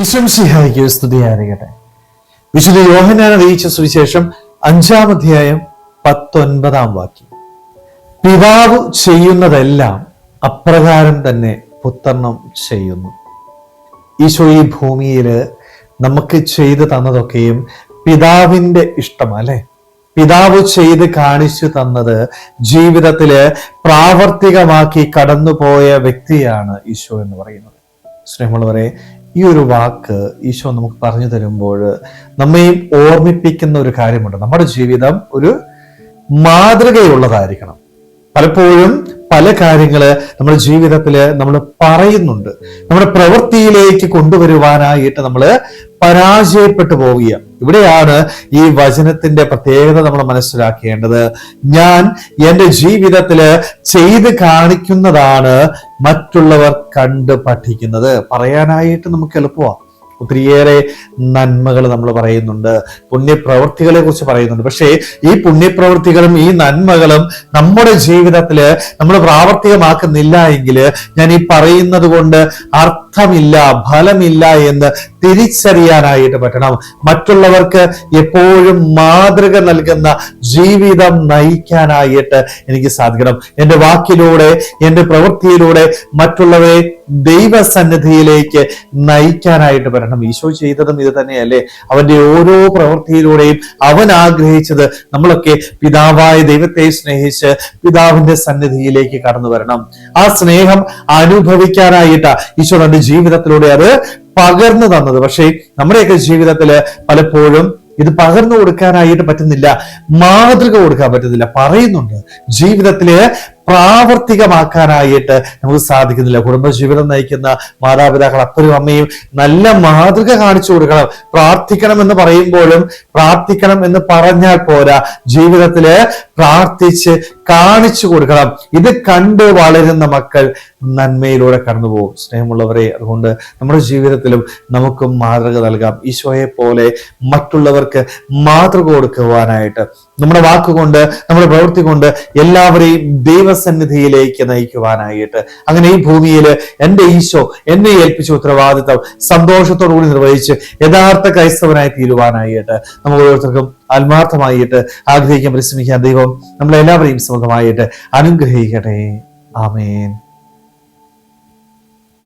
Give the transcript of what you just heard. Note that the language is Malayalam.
ഈശ്വംസിഹായിക്ക് സ്തുതിയായിരിക്കട്ടെ. വിശുദ്ധ യോഹന്നാൻ അറിയിച്ച സുവിശേഷം 5-ാം അധ്യായം 19-ാം വാക്യം. പിതാവ് ചെയ്യുന്നതെല്ലാം അപ്രകാരം തന്നെ പുത്രനും ചെയ്യുന്നു. ഈശോ ഈ ഭൂമിയില് നമുക്ക് ചെയ്തു തന്നതൊക്കെയും പിതാവിന്റെ ഇഷ്ടം അല്ലെ. പിതാവ് ചെയ്ത് കാണിച്ചു തന്നത് ജീവിതത്തില് പ്രാവർത്തികമാക്കി കടന്നുപോയ വ്യക്തിയാണ് ഈശോ എന്ന് പറയുന്നത്. സ്നേഹമുള്ളവരെ, ഈ ഒരു വാക്ക് ഈശോ നമുക്ക് പറഞ്ഞു തരുമ്പോൾ നമ്മയും ഓർമ്മിപ്പിക്കുന്ന ഒരു കാര്യമുണ്ട്. നമ്മുടെ ജീവിതം ഒരു മാതൃകയുള്ളതായിരിക്കണം. പലപ്പോഴും പല കാര്യങ്ങള് നമ്മുടെ ജീവിതത്തിൽ നമ്മൾ പറയുന്നുണ്ട്, നമ്മുടെ പ്രവൃത്തിയിലേക്ക് കൊണ്ടുവരുവാനായിട്ട് നമ്മൾ പരാജയപ്പെട്ടു പോവുക. ഇവിടെയാണ് ഈ വചനത്തിന്റെ പ്രത്യേകത നമ്മൾ മനസ്സിലാക്കേണ്ടത്. ഞാൻ എൻ്റെ ജീവിതത്തില് ചെയ്ത് കാണിക്കുന്നതാണ് മറ്റുള്ളവർ കണ്ട് പഠിക്കുന്നത്. പറയാനായിട്ട് നമുക്ക് എളുപ്പമാണ്. ഒത്തിരിയേറെ നന്മകൾ നമ്മൾ പറയുന്നുണ്ട്, പുണ്യപ്രവൃത്തികളെ കുറിച്ച് പറയുന്നുണ്ട്. പക്ഷേ ഈ പുണ്യപ്രവൃത്തികളും ഈ നന്മകളും നമ്മുടെ ജീവിതത്തില് നമ്മൾ പ്രാവർത്തികമാക്കുന്നില്ല എങ്കിൽ ഞാൻ ഈ പറയുന്നത് കൊണ്ട് അർത്ഥമില്ല, ഫലമില്ല എന്ന് തിരിച്ചറിയാനായിട്ട് പറ്റണം. മറ്റുള്ളവർക്ക് എപ്പോഴും മാതൃക നൽകുന്ന ജീവിതം നയിക്കാനായിട്ട് എനിക്ക് സാധിക്കണം. എൻ്റെ വാക്കിലൂടെ, എൻ്റെ പ്രവൃത്തിയിലൂടെ മറ്റുള്ളവരെ ദൈവസന്നിധിയിലേക്ക് നയിക്കാനായിട്ട് പറ്റണം. ഈശോ ചെയ്തതും ഇത് തന്നെയല്ലേ. അവന്റെ ഓരോ പ്രവൃത്തിയിലൂടെയും അവൻ ആഗ്രഹിച്ചത് നമ്മളൊക്കെ പിതാവായ ദൈവത്തെ സ്നേഹിച്ച് പിതാവിന്റെ സന്നിധിയിലേക്ക് കടന്നു വരണം. ആ സ്നേഹം അനുഭവിക്കാനായിട്ട് ഈശോ തന്റെ ജീവിതത്തിലൂടെ അത് പകർന്നു തന്നത്. പക്ഷേ നമ്മുടെയൊക്കെ ജീവിതത്തില് പലപ്പോഴും ഇത് പകർന്നു കൊടുക്കാനായിട്ട് പറ്റുന്നില്ല, മാതൃക കൊടുക്കാൻ പറ്റുന്നില്ല. പറയുന്നുണ്ട്, ജീവിതത്തില് പ്രാവർത്തികമാക്കാനായിട്ട് നമുക്ക് സാധിക്കുന്നില്ല. കുടുംബജീവിതം നയിക്കുന്ന മാതാപിതാക്കൾ, അപ്പനും അമ്മയും നല്ല മാതൃക കാണിച്ചു കൊടുക്കണം. പ്രാർത്ഥിക്കണം എന്ന് പറയുമ്പോഴും പ്രാർത്ഥിക്കണം എന്ന് പറഞ്ഞാൽ പോരാ, ജീവിതത്തില് പ്രാർത്ഥിച്ച് കാണിച്ചു കൊടുക്കണം. ഇത് കണ്ട് വളരുന്ന മക്കൾ നന്മയിലൂടെ കടന്നു പോകും. സ്നേഹമുള്ളവരെ, അതുകൊണ്ട് നമ്മുടെ ജീവിതത്തിലും നമുക്കും മാതൃക നൽകാം. ഈശോയെ പോലെ മറ്റുള്ളവർക്ക് മാതൃക കൊടുക്കുവാനായിട്ട് നമ്മുടെ വാക്കുകൊണ്ട്, നമ്മുടെ പ്രവൃത്തി കൊണ്ട് എല്ലാവരെയും ദൈവസന്നിധിയിലേക്ക് നയിക്കുവാനായിട്ട്. അങ്ങനെ ഈ ഭൂമിയിൽ എൻ്റെ ഈശോ എന്നെ ഏൽപ്പിച്ച ഉത്തരവാദിത്തം സന്തോഷത്തോടുകൂടി നിർവഹിച്ച് യഥാർത്ഥ ക്രൈസ്തവനായി തീരുവാനായിട്ട് നമുക്ക് ഓരോരുത്തർക്കും ആത്മാർത്ഥമായിട്ട് ആഗ്രഹിക്കാൻ പരിശ്രമിക്കാൻ ദൈവം നമ്മളെല്ലാവരെയും സമൃദ്ധമായിട്ട് അനുഗ്രഹിക്കട്ടെ. ആമേൻ.